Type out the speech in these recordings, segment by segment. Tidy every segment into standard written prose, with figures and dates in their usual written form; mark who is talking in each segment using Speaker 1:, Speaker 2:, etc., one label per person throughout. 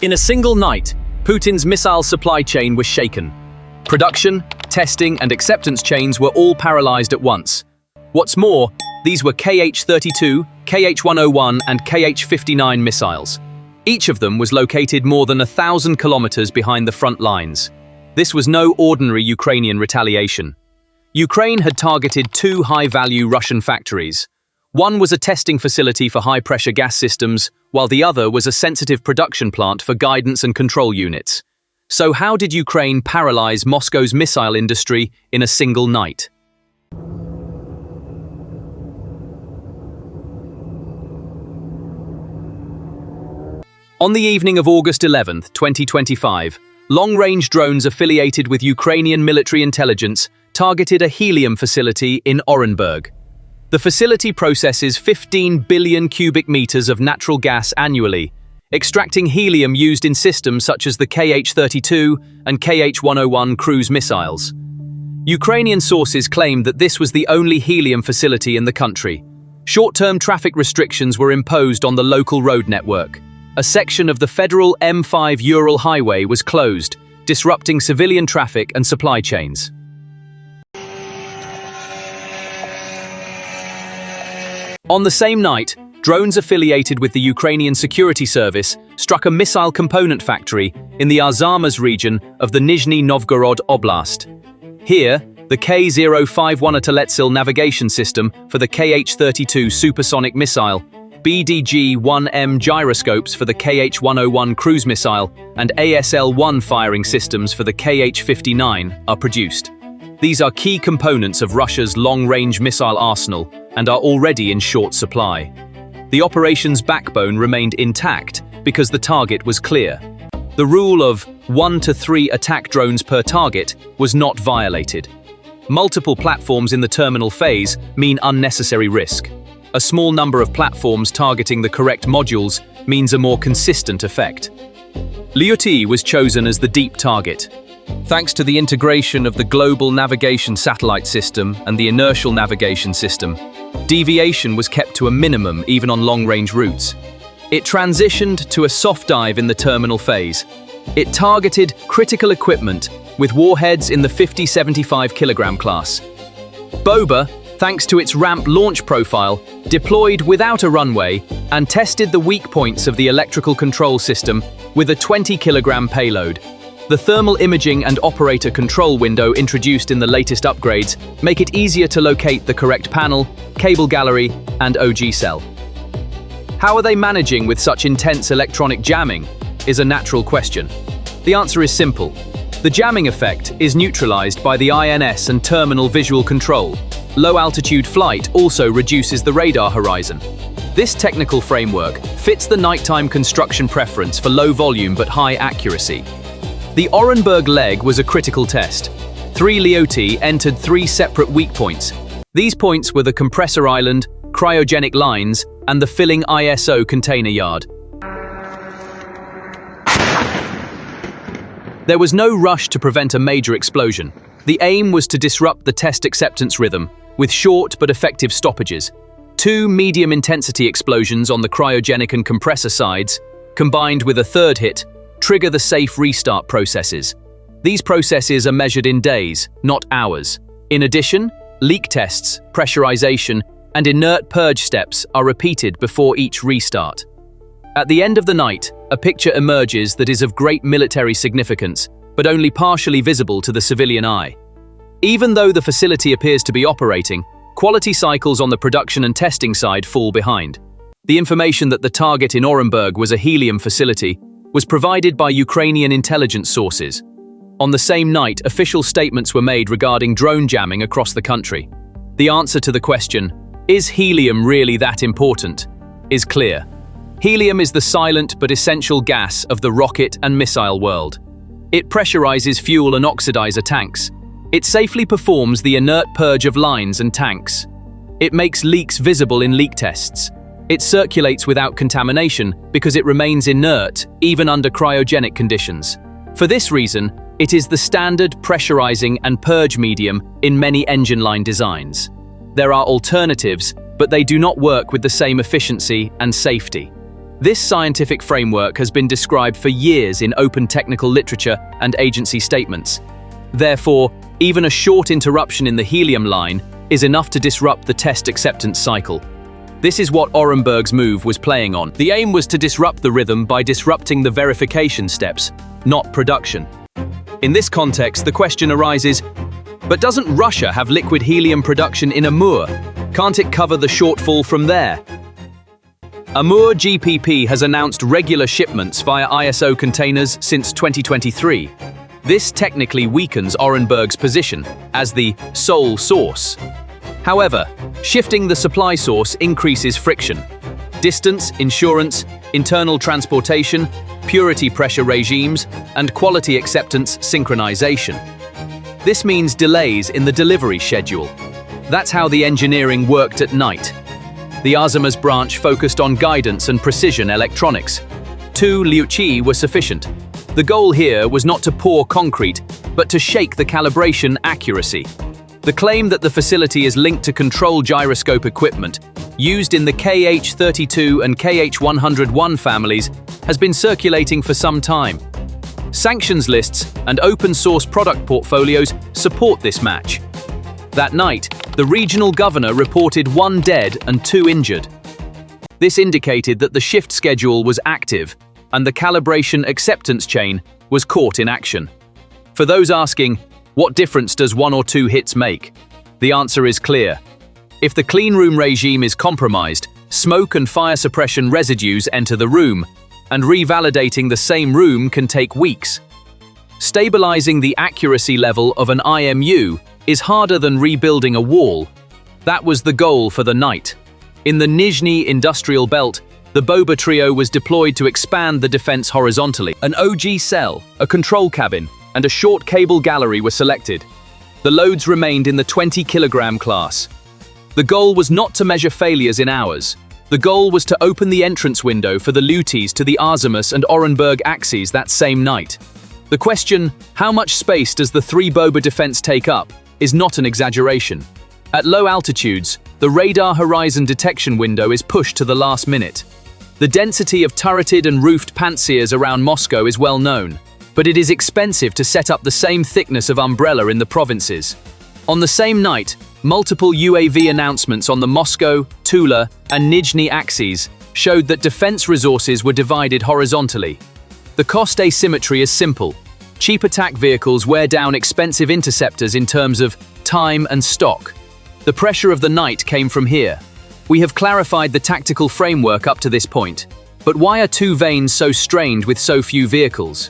Speaker 1: In a single night, Putin's missile supply chain was shaken. Production, testing, and acceptance chains were all paralyzed at once. What's more, these were Kh-32, Kh-101, and Kh-59 missiles. Each of them was located more than 1,000 kilometers behind the front lines. This was no ordinary Ukrainian retaliation. Ukraine had targeted two high-value Russian factories. One was a testing facility for high-pressure gas systems, while the other was a sensitive production plant for guidance and control units. So how did Ukraine paralyze Moscow's missile industry in a single night? On the evening of August 11, 2025, long-range drones affiliated with Ukrainian military intelligence targeted a helium facility in Orenburg. The facility processes 15 billion cubic meters of natural gas annually, extracting helium used in systems such as the Kh-32 and Kh-101 cruise missiles. Ukrainian sources claimed that this was the only helium facility in the country. Short-term traffic restrictions were imposed on the local road network. A section of the federal M5 Ural highway was closed, disrupting civilian traffic and supply chains. On the same night, drones affiliated with the Ukrainian security service struck a missile component factory in the Arzamas region of the Nizhny Novgorod Oblast. Here, the K-051 Ateletsil navigation system for the Kh-32 supersonic missile, BDG-1M gyroscopes for the Kh-101 cruise missile, and ASL-1 firing systems for the Kh-59 are produced. These are key components of Russia's long-range missile arsenal and are already in short supply. The operation's backbone remained intact because the target was clear. The rule of 1 to 3 attack drones per target was not violated. Multiple platforms in the terminal phase mean unnecessary risk. A small number of platforms targeting the correct modules means a more consistent effect. Liutyi was chosen as the deep target. Thanks to the integration of the global navigation satellite system and the inertial navigation system, deviation was kept to a minimum even on long-range routes. It transitioned to a soft dive in the terminal phase. It targeted critical equipment with warheads in the 50-75 kilogram class. Bober, thanks to its ramp launch profile, deployed without a runway and tested the weak points of the electrical control system with a 20-kilogram payload. The thermal imaging and operator control window introduced in the latest upgrades make it easier to locate the correct panel, cable gallery, and OG cell. How are they managing with such intense electronic jamming? Is a natural question. The answer is simple. The jamming effect is neutralized by the INS and terminal visual control. Low-altitude flight also reduces the radar horizon. This technical framework fits the nighttime construction preference for low volume but high accuracy. The Orenburg leg was a critical test. 3 Liutyi entered 3 separate weak points. These points were the compressor island, cryogenic lines, and the filling ISO container yard. There was no rush to prevent a major explosion. The aim was to disrupt the test acceptance rhythm, with short but effective stoppages. 2 medium-intensity explosions on the cryogenic and compressor sides, combined with a third hit, trigger the safe restart processes. These processes are measured in days, not hours. In addition, leak tests, pressurization, and inert purge steps are repeated before each restart. At the end of the night, a picture emerges that is of great military significance, but only partially visible to the civilian eye. Even though the facility appears to be operating, quality cycles on the production and testing side fall behind. The information that the target in Orenburg was a helium facility was provided by Ukrainian intelligence sources. On the same night, official statements were made regarding drone jamming across the country. The answer to the question, is helium really that important, is clear. Helium is the silent but essential gas of the rocket and missile world. It pressurizes fuel and oxidizer tanks. It safely performs the inert purge of lines and tanks. It makes leaks visible in leak tests. It circulates without contamination because it remains inert even under cryogenic conditions. For this reason, it is the standard pressurizing and purge medium in many engine line designs. There are alternatives, but they do not work with the same efficiency and safety. This scientific framework has been described for years in open technical literature and agency statements. Therefore, even a short interruption in the helium line is enough to disrupt the test acceptance cycle. This is what Orenburg's move was playing on. The aim was to disrupt the rhythm by disrupting the verification steps, not production. In this context, the question arises, but doesn't Russia have liquid helium production in Amur? Can't it cover the shortfall from there? Amur GPP has announced regular shipments via ISO containers since 2023. This technically weakens Orenburg's position as the sole source. However, shifting the supply source increases friction. Distance, insurance, internal transportation, purity pressure regimes, and quality acceptance synchronization. This means delays in the delivery schedule. That's how the engineering worked at night. The Arzamas branch focused on guidance and precision electronics. 2 Liutyi were sufficient. The goal here was not to pour concrete, but to shake the calibration accuracy. The claim that the facility is linked to control gyroscope equipment used in the KH-32 and KH-101 families has been circulating for some time. Sanctions lists and open-source product portfolios support this match. That night, the regional governor reported 1 dead and 2 injured. This indicated that the shift schedule was active and the calibration acceptance chain was caught in action. For those asking, what difference does 1 or 2 hits make? The answer is clear. If the cleanroom regime is compromised, smoke and fire suppression residues enter the room, and revalidating the same room can take weeks. Stabilizing the accuracy level of an IMU is harder than rebuilding a wall. That was the goal for the night. In the Nizhny industrial belt, the Bober trio was deployed to expand the defense horizontally. An OG cell, a control cabin, and a short cable gallery were selected. The loads remained in the 20-kilogram class. The goal was not to measure failures in hours. The goal was to open the entrance window for the Lutyis to the Arzamas and Orenburg axes that same night. The question, how much space does the 3 Bober defense take up, is not an exaggeration. At low altitudes, the radar horizon detection window is pushed to the last minute. The density of turreted and roofed pantsirs around Moscow is well known, but it is expensive to set up the same thickness of umbrella in the provinces. On the same night, multiple UAV announcements on the Moscow, Tula, and Nizhny axes showed that defense resources were divided horizontally. The cost asymmetry is simple. Cheap attack vehicles wear down expensive interceptors in terms of time and stock. The pressure of the night came from here. We have clarified the tactical framework up to this point, but why are 2 veins so strained with so few vehicles?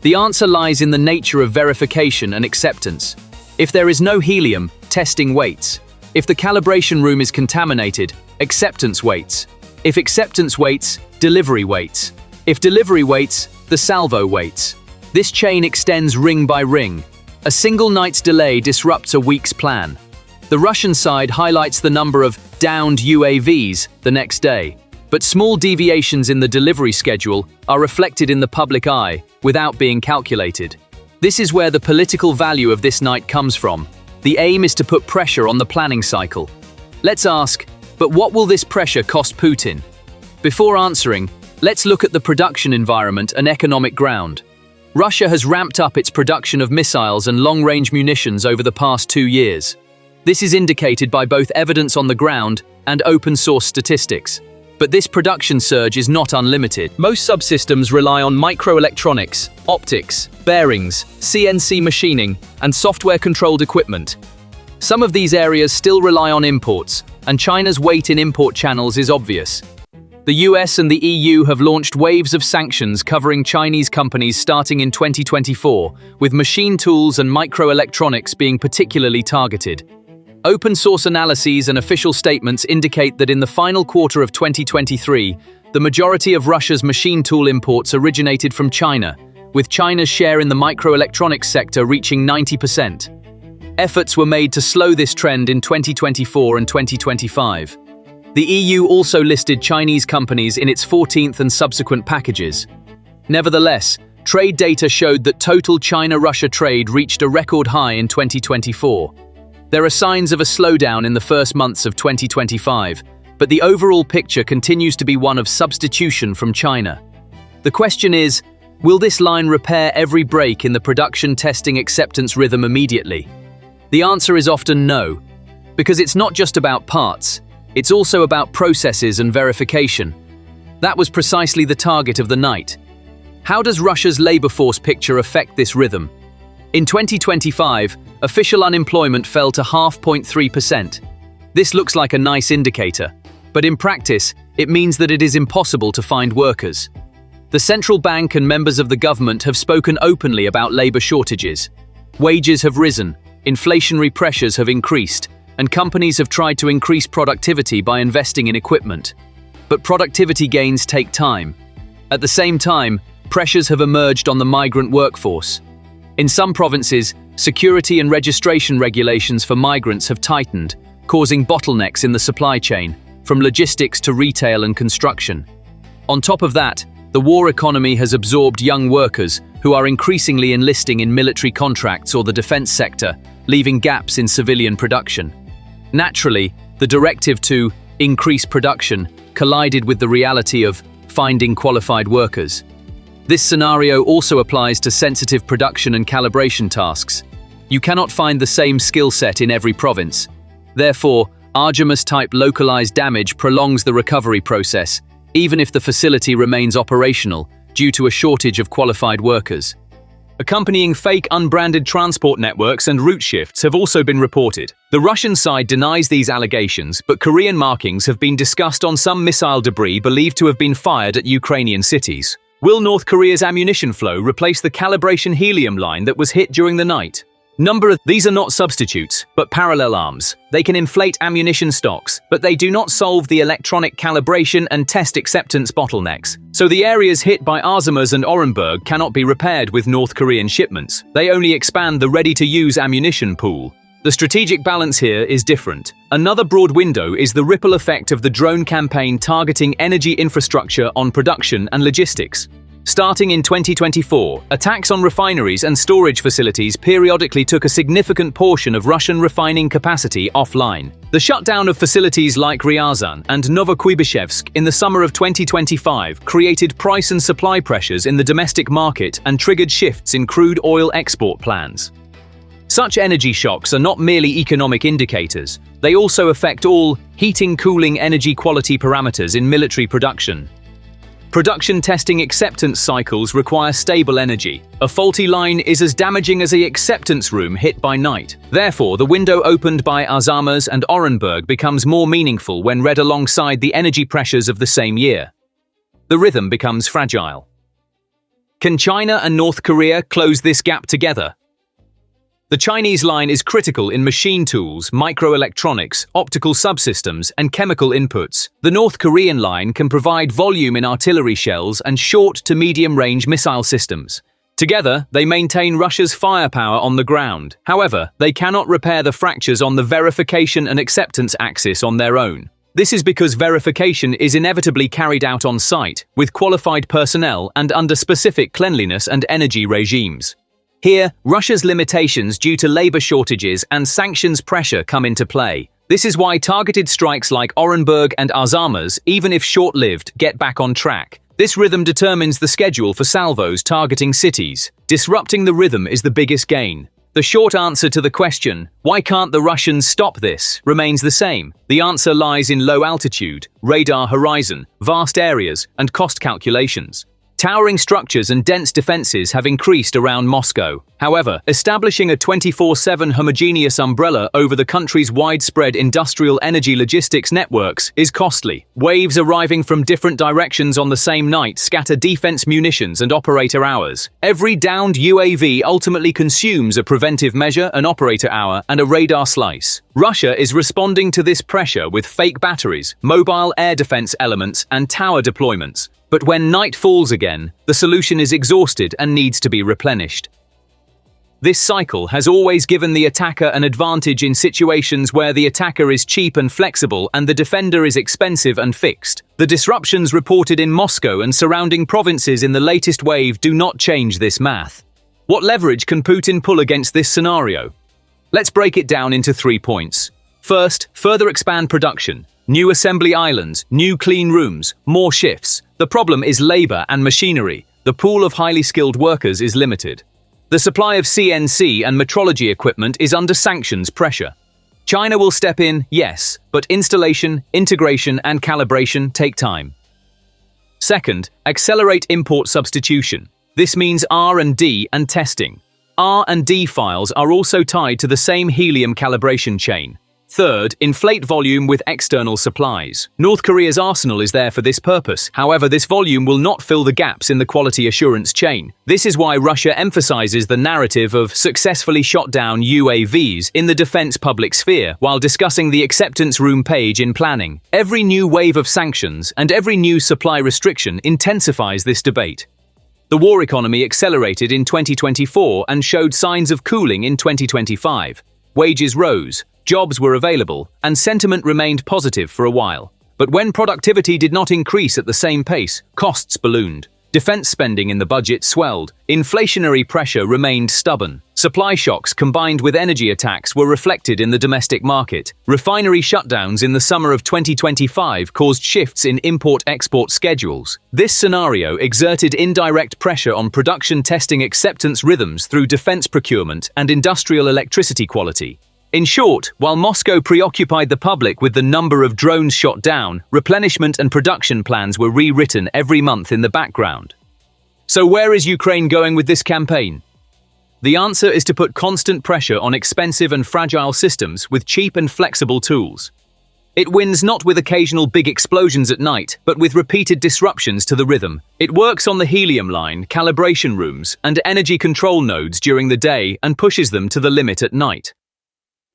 Speaker 1: The answer lies in the nature of verification and acceptance. If there is no helium, testing waits. If the calibration room is contaminated, acceptance waits. If acceptance waits, delivery waits. If delivery waits, the salvo waits. This chain extends ring by ring. A single night's delay disrupts a week's plan. The Russian side highlights the number of downed UAVs the next day, but small deviations in the delivery schedule are reflected in the public eye without being calculated. This is where the political value of this night comes from. The aim is to put pressure on the planning cycle. Let's ask, but what will this pressure cost Putin? Before answering, let's look at the production environment and economic ground. Russia has ramped up its production of missiles and long-range munitions over the past 2 years. This is indicated by both evidence on the ground and open-source statistics. But this production surge is not unlimited. Most subsystems rely on microelectronics, optics, bearings, CNC machining, and software-controlled equipment. Some of these areas still rely on imports, and China's weight in import channels is obvious. The US and the EU have launched waves of sanctions covering Chinese companies starting in 2024, with machine tools and microelectronics being particularly targeted. Open-source analyses and official statements indicate that in the final quarter of 2023, the majority of Russia's machine tool imports originated from China, with China's share in the microelectronics sector reaching 90%. Efforts were made to slow this trend in 2024 and 2025. The EU also listed Chinese companies in its 14th and subsequent packages. Nevertheless, trade data showed that total China-Russia trade reached a record high in 2024. There are signs of a slowdown in the first months of 2025, but the overall picture continues to be one of substitution from China. The question is, will this line repair every break in the production testing acceptance rhythm immediately? The answer is often no, because it's not just about parts, it's also about processes and verification. That was precisely the target of the night. How does Russia's labor force picture affect this rhythm? In 2025, official unemployment fell to 0.3%. This looks like a nice indicator, but in practice, it means that it is impossible to find workers. The central bank and members of the government have spoken openly about labor shortages. Wages have risen, inflationary pressures have increased, and companies have tried to increase productivity by investing in equipment. But productivity gains take time. At the same time, pressures have emerged on the migrant workforce. In some provinces, security and registration regulations for migrants have tightened, causing bottlenecks in the supply chain, from logistics to retail and construction. On top of that, the war economy has absorbed young workers who are increasingly enlisting in military contracts or the defense sector, leaving gaps in civilian production. Naturally, the directive to increase production collided with the reality of finding qualified workers. This scenario also applies to sensitive production and calibration tasks. You cannot find the same skill set in every province. Therefore, Arzamas-type localized damage prolongs the recovery process, even if the facility remains operational, due to a shortage of qualified workers. Accompanying fake unbranded transport networks and route shifts have also been reported. The Russian side denies these allegations, but Korean markings have been discussed on some missile debris believed to have been fired at Ukrainian cities. Will North Korea's ammunition flow replace the calibration helium line that was hit during the night? These are not substitutes, but parallel arms. They can inflate ammunition stocks, but they do not solve the electronic calibration and test acceptance bottlenecks. So the areas hit by Arzamas and Orenburg cannot be repaired with North Korean shipments. They only expand the ready-to-use ammunition pool. The strategic balance here is different. Another broad window is the ripple effect of the drone campaign targeting energy infrastructure on production and logistics. Starting in 2024, attacks on refineries and storage facilities periodically took a significant portion of Russian refining capacity offline. The shutdown of facilities like Ryazan and Novokuybushevsk in the summer of 2025 created price and supply pressures in the domestic market and triggered shifts in crude oil export plans. Such energy shocks are not merely economic indicators, they also affect all heating, cooling, energy quality parameters in military production. Production testing acceptance cycles require stable energy. A faulty line is as damaging as an acceptance room hit by night. Therefore, the window opened by Arzamas and Orenburg becomes more meaningful when read alongside the energy pressures of the same year. The rhythm becomes fragile. Can China and North Korea close this gap together? The Chinese line is critical in machine tools, microelectronics, optical subsystems, and chemical inputs. The North Korean line can provide volume in artillery shells and short to medium-range missile systems. Together, they maintain Russia's firepower on the ground. However, they cannot repair the fractures on the verification and acceptance axis on their own. This is because verification is inevitably carried out on site, with qualified personnel and under specific cleanliness and energy regimes. Here, Russia's limitations due to labor shortages and sanctions pressure come into play. This is why targeted strikes like Orenburg and Arzamas, even if short-lived, get back on track. This rhythm determines the schedule for salvos targeting cities. Disrupting the rhythm is the biggest gain. The short answer to the question, why can't the Russians stop this, remains the same. The answer lies in low altitude, radar horizon, vast areas, and cost calculations. Towering structures and dense defenses have increased around Moscow. However, establishing a 24/7 homogeneous umbrella over the country's widespread industrial energy logistics networks is costly. Waves arriving from different directions on the same night scatter defense munitions and operator hours. Every downed UAV ultimately consumes a preventive measure, an operator hour, and a radar slice. Russia is responding to this pressure with fake batteries, mobile air defense elements, and tower deployments. But when night falls again, the solution is exhausted and needs to be replenished. This cycle has always given the attacker an advantage in situations where the attacker is cheap and flexible and the defender is expensive and fixed. The disruptions reported in Moscow and surrounding provinces in the latest wave do not change this math. What leverage can Putin pull against this scenario? Let's break it down into 3 points. First, further expand production. New assembly islands, new clean rooms, more shifts. The problem is labor and machinery. The pool of highly skilled workers is limited. The supply of CNC and metrology equipment is under sanctions pressure. China will step in, yes, but installation, integration, and calibration take time. Second, accelerate import substitution. This means R&D and testing. R&D files are also tied to the same helium calibration chain. Third, inflate volume with external supplies. North Korea's arsenal is there for this purpose. However, this volume will not fill the gaps in the quality assurance chain. This is why Russia emphasizes the narrative of successfully shot down UAVs in the defense public sphere while discussing the acceptance room page in planning. Every new wave of sanctions and every new supply restriction intensifies this debate. The war economy accelerated in 2024 and showed signs of cooling in 2025. Wages rose, jobs were available, and sentiment remained positive for a while. But when productivity did not increase at the same pace, costs ballooned. Defense spending in the budget swelled. Inflationary pressure remained stubborn. Supply shocks combined with energy attacks were reflected in the domestic market. Refinery shutdowns in the summer of 2025 caused shifts in import-export schedules. This scenario exerted indirect pressure on production testing acceptance rhythms through defense procurement and industrial electricity quality. In short, while Moscow preoccupied the public with the number of drones shot down, replenishment and production plans were rewritten every month in the background. So where is Ukraine going with this campaign? The answer is to put constant pressure on expensive and fragile systems with cheap and flexible tools. It wins not with occasional big explosions at night, but with repeated disruptions to the rhythm. It works on the helium line, calibration rooms, and energy control nodes during the day and pushes them to the limit at night.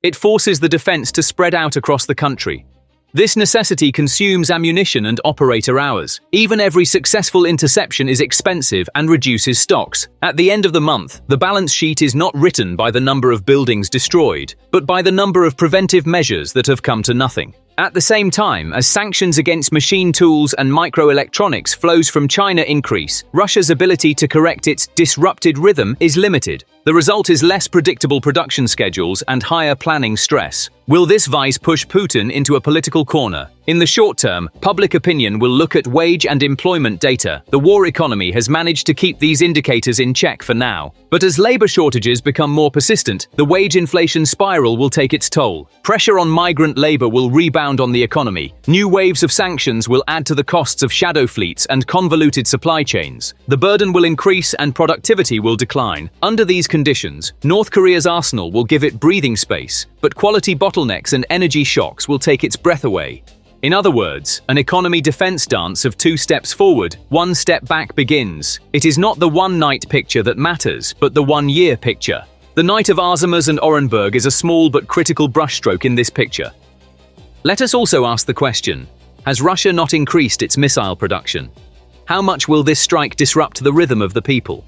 Speaker 1: It forces the defense to spread out across the country. This necessity consumes ammunition and operator hours. Even every successful interception is expensive and reduces stocks. At the end of the month, the balance sheet is not written by the number of buildings destroyed, but by the number of preventive measures that have come to nothing. At the same time, as sanctions against machine tools and microelectronics flows from China increase, Russia's ability to correct its disrupted rhythm is limited. The result is less predictable production schedules and higher planning stress. Will this vice push Putin into a political corner? In the short term, public opinion will look at wage and employment data. The war economy has managed to keep these indicators in check for now. But as labor shortages become more persistent, the wage inflation spiral will take its toll. Pressure on migrant labor will rebound on the economy. New waves of sanctions will add to the costs of shadow fleets and convoluted supply chains. The burden will increase and productivity will decline. Under these conditions, North Korea's arsenal will give it breathing space, but quality bottlenecks and energy shocks will take its breath away. In other words, an economy defense dance of 2 steps forward, 1 step back begins. It is not the one-night picture that matters, but the one-year picture. The night of Arzamas and Orenburg is a small but critical brushstroke in this picture. Let us also ask the question, has Russia not increased its missile production? How much will this strike disrupt the rhythm of the people?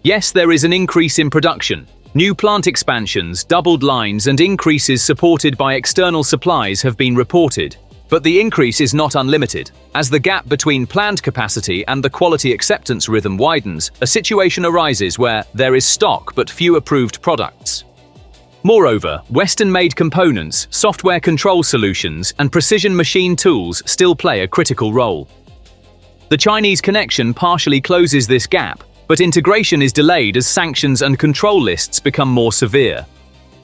Speaker 1: Yes, there is an increase in production. New plant expansions, doubled lines, and increases supported by external supplies have been reported. But the increase is not unlimited. As the gap between planned capacity and the quality acceptance rhythm widens, a situation arises where there is stock but few approved products. Moreover, Western-made components, software control solutions, and precision machine tools still play a critical role. The Chinese connection partially closes this gap, but integration is delayed as sanctions and control lists become more severe.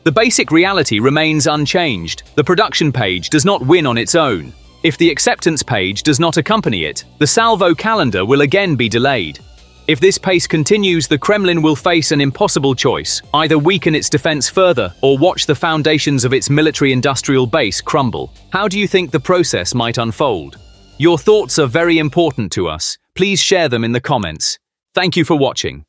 Speaker 1: The basic reality remains unchanged. The production page does not win on its own. If the acceptance page does not accompany it, the salvo calendar will again be delayed. If this pace continues, the Kremlin will face an impossible choice: either weaken its defense further or watch the foundations of its military-industrial base crumble. How do you think the process might unfold? Your thoughts are very important to us. Please share them in the comments. Thank you for watching.